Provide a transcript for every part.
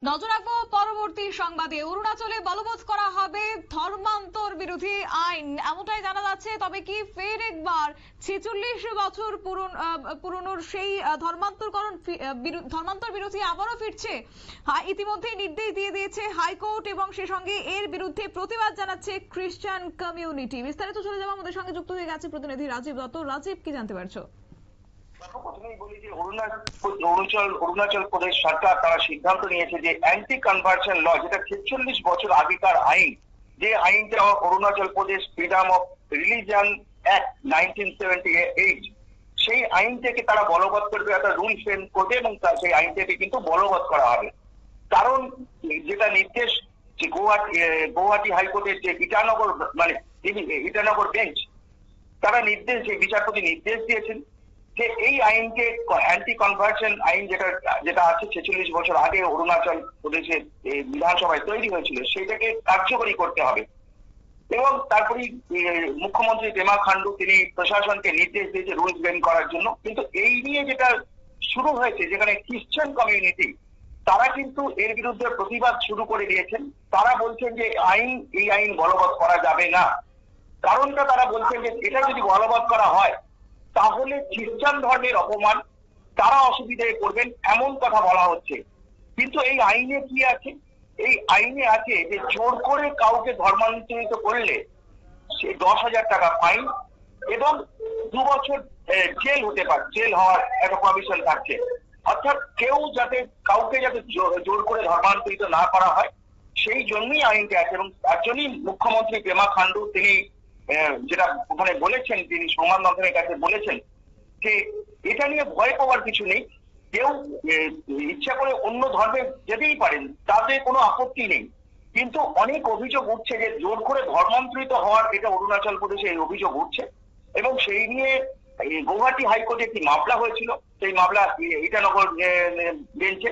নজর রাখবো পরবর্তী সংবাদে। অরুণাচলে বলবৎ করা হবে ধর্মান্তর বিরোধী আইন, এমনটাই জানা যাচ্ছে। তবে কি ফের একবার 46 বছর পুরনো সেই ধর্মান্তর বিরোধী আবারও ফিরছে? ইতিমধ্যে নির্দেশ দিয়ে দিয়েছে হাইকোর্ট এবং সে সঙ্গে এর বিরুদ্ধে প্রতিবাদ জানাচ্ছে খ্রিস্টান কমিউনিটি। বিস্তারিত চলে যাবো, আমাদের সঙ্গে যুক্ত হয়ে গেছে প্রতিনিধি রাজীব দত্ত। রাজীব, কি জানতে পারছো? প্রথমেই বলি যে অরুণাচল প্রদেশ সরকার তারা সিদ্ধান্ত নিয়েছে যে অ্যান্টি কনভার্সন ল, যেটা 46 বছর আগেকার আইন, যে আইনটা Arunachal Pradesh freedom of religion act 1978, সেই আইনটাকে তারা বলবৎ করবে, একটা রুল ফ্রেম করবে এবং সেই আইনটাকে কিন্তু বলবৎ করা হবে। কারণ যেটা নির্দেশ যে গুয়াহাটি হাইকোর্টের যে ইটানগর বেঞ্চ, তারা বিচারপতি নির্দেশ দিয়েছেন যে এই আইনকে অ্যান্টি কনভার্সন আইন যেটা আছে 46 বছর আগে অরুণাচল প্রদেশের বিধানসভায় তৈরি হয়েছিল, সেটাকে কার্যকরী করতে হবে। এবং তারপরে মুখ্যমন্ত্রী পেমা খান্ডু তিনি প্রশাসনকে নির্দেশ দিয়েছে রুলস বেন করার জন্য। কিন্তু এই নিয়ে যেটা শুরু হয়েছে, যেখানে খ্রিস্টান কমিউনিটি তারা কিন্তু এর বিরুদ্ধে প্রতিবাদ শুরু করে দিয়েছেন। তারা বলছেন যে এই আইন বলবৎ করা যাবে না। কারণটা তারা বলছেন যে এটা যদি বলবৎ করা হয় তাহলে খ্রিস্টান ধর্মের অপমান, তারা অসুবিধায় পড়বেন, এমন কথা বলা হচ্ছে। কিন্তু এই আইনে কি আছে? এই আইনে আছে যে জোর করে কাউকে ধর্মান্তরিত করলে সে 10,000 টাকা ফাইন এবং 2 বছর জেল হতে পারে, জেল হওয়ার একটা প্রভিশন থাকছে। অর্থাৎ কাউকে যাতে জোর করে ধর্মান্তরিত না করা হয়, সেই জন্যই আইনটা আছে। এবং তার জন্যই মুখ্যমন্ত্রী পেমা খান্ডু তিনি যেটা ওখানে বলেছেন, তিনি সংবাদ মাধ্যমের কাছে বলেছেন যে এটা নিয়ে ভয় পাওয়ার কিছু নেই। কেউ ইচ্ছা করে অন্য ধর্মে যেতেই পারেন, তাতে কোনো আপত্তি নেই। কিন্তু অনেক অভিযোগ উঠছে যে জোর করে ধর্মান্তরিত হওয়ার, এটা অরুণাচল প্রদেশে এই অভিযোগ উঠছে। এবং সেই নিয়ে গুয়াহাটি হাইকোর্টে একটি মামলা হয়েছিল, সেই মামলা ইটানগর বেঞ্চে,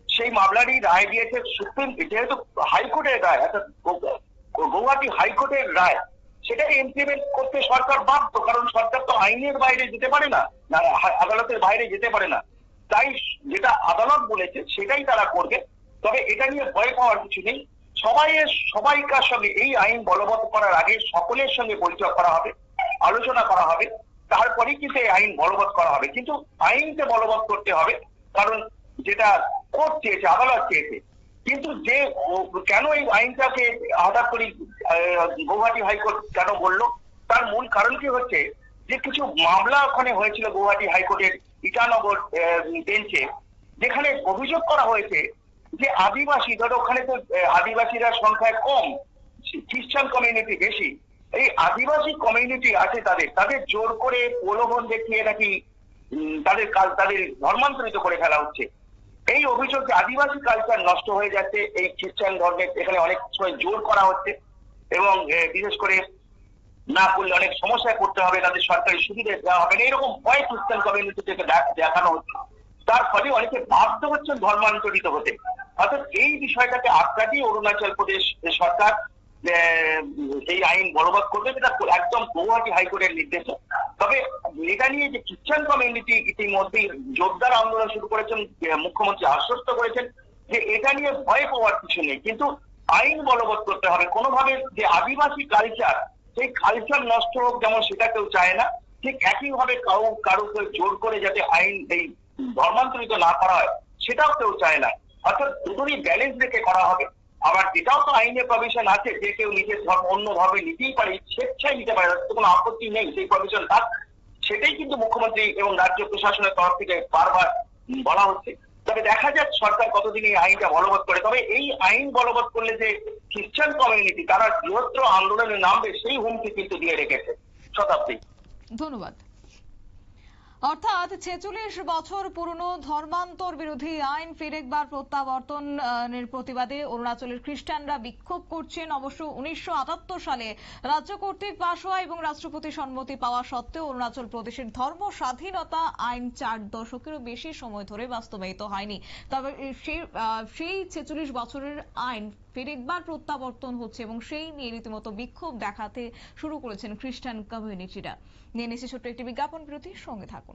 সেই মামলারই রায় দিয়েছে সুপ্রিম, যেহেতু হাইকোর্টের রায়, অর্থাৎ গুয়াহাটি হাইকোর্টের রায়, সেটাকে ইমপ্লিমেন্ট করতে সরকার বাধ্য। কারণ সরকার তো আইনের বাইরে যেতে পারে না, আদালতের বাইরে যেতে পারে না। তাই যেটা আদালত বলেছে সেটাই তারা করবে। তবে এটা নিয়ে ভয় পাওয়ার কিছু নেই। সবাইকার সঙ্গে এই আইন বলবৎ করার আগে সকলের সঙ্গে বৈঠক করা হবে, আলোচনা করা হবে, তারপরেই কিন্তু এই আইন বলবৎ করা হবে। কিন্তু আইনকে বলবৎ করতে হবে, কারণ যেটা কোর্ট চেয়েছে, আদালত চেয়েছে। কিন্তু যে কেন এই আইনটাকে হঠাৎ করে গুয়াহাটি হাইকোর্ট কেন বললো, তার মূল কারণ কি হচ্ছে যে কিছু মামলা ওখানে হয়েছিল গুয়াহাটি হাইকোর্টের ইটানগর বেঞ্চে, যেখানে অভিযোগ করা হয়েছে যে আদিবাসী, ধরো ওখানে তো আদিবাসীরা সংখ্যায় কম, খ্রিস্টান কমিউনিটি বেশি, এই আদিবাসী কমিউনিটি আছে তাদের জোর করে প্রলোভন দেখিয়ে নাকি তাদের ধর্মান্তরিত করে ফেলা হচ্ছে। এই অভিযোগ যে আদিবাসী কালচার নষ্ট হয়ে যাচ্ছে, এই খ্রিস্টান ধর্মের এখানে অনেক সময় জোর করা হচ্ছে এবং বিশেষ করে না করলে অনেক সমস্যায় পড়তে হবে, তাদের সরকারি সুবিধা দেওয়া হবে না, এরকম ভয় খ্রিস্টান কমিউনিটি থেকে দেখানো হচ্ছে। তার ফলে অনেকে বাধ্য হচ্ছেন ধর্মান্তরিত হতে। অর্থাৎ এই বিষয়টাকে আটকা দিয়ে অরুণাচল প্রদেশ সরকার এই আইন বলবৎ করবে, যেটা একদম গুয়াহাটি হাইকোর্টের নির্দেশ। তবে এটা নিয়ে যে খ্রিস্টান কমিউনিটি ইতিমধ্যেই জোরদার আন্দোলন শুরু করেছেন, মুখ্যমন্ত্রী আশ্বস্ত করেছেন যে এটা নিয়ে ভয় পাওয়ার কিছু নেই, কিন্তু আইন বলবৎ করতে হবে। কোনোভাবে যে আদিবাসী কালচার, সেই কালচার নষ্ট হোক যেমন সেটা কেউ চায় না, ঠিক একইভাবে কারোকে জোর করে যাতে আইন এই ধর্মান্তরিত না করা হয় সেটাও কেউ চায় না। অর্থাৎ দুটোরই ব্যালেন্স রেখে করা হবে। আবার এটাও তো আইনে প্রভিশন আছে যে কেউ নিজের ধর্ম অন্য ধর্মে নিতেই পারে, স্বেচ্ছায় নিতে পারে, কোনো আপত্তি নেই, সেই প্রভিশন তার। সেটাই কিন্তু মুখ্যমন্ত্রী এবং রাজ্য প্রশাসনের তরফ থেকে বারবার বলা হচ্ছে। তবে দেখা যাক সরকার কতদিন এই আইনটা বলবৎ করে। তবে এই আইন বলবৎ করলে যে খ্রিস্টান কমিউনিটি তারা বৃহত্তর আন্দোলনে নামবে, সেই হুমকি কিন্তু দিয়ে রেখেছে শতাব্দী। ধন্যবাদ। অর্থাৎ 46 বছর পুরনো ধর্মান্তর বিরোধী আইন ফের একবার প্রত্যাবর্তনের প্রতিবাদে অরুণাচলের খ্রিস্টানরা বিক্ষোভ করছেন। অবশ্য 1978 সালে রাজ্য কর্তৃক পাশ হওয়া এবং রাষ্ট্রপতির সম্মতি পাওয়া সত্ত্বেও অরুণাচল প্রদেশের ধর্ম স্বাধীনতা আইন 4 দশকেরও বেশি সময় ধরে বাস্তবায়িত হয়নি। তবে সেই 46 বছরের আইন ফের একবার প্রত্যাবর্তন হচ্ছে এবং সেই নিয়ে রীতিমতো বিক্ষোভ দেখাতে শুরু করেছেন খ্রিস্টান কমিউনিটিরা। নিয়ে নিচ্ছে ছোট্ট একটি বিজ্ঞাপন বিরতির সঙ্গে থাকুন।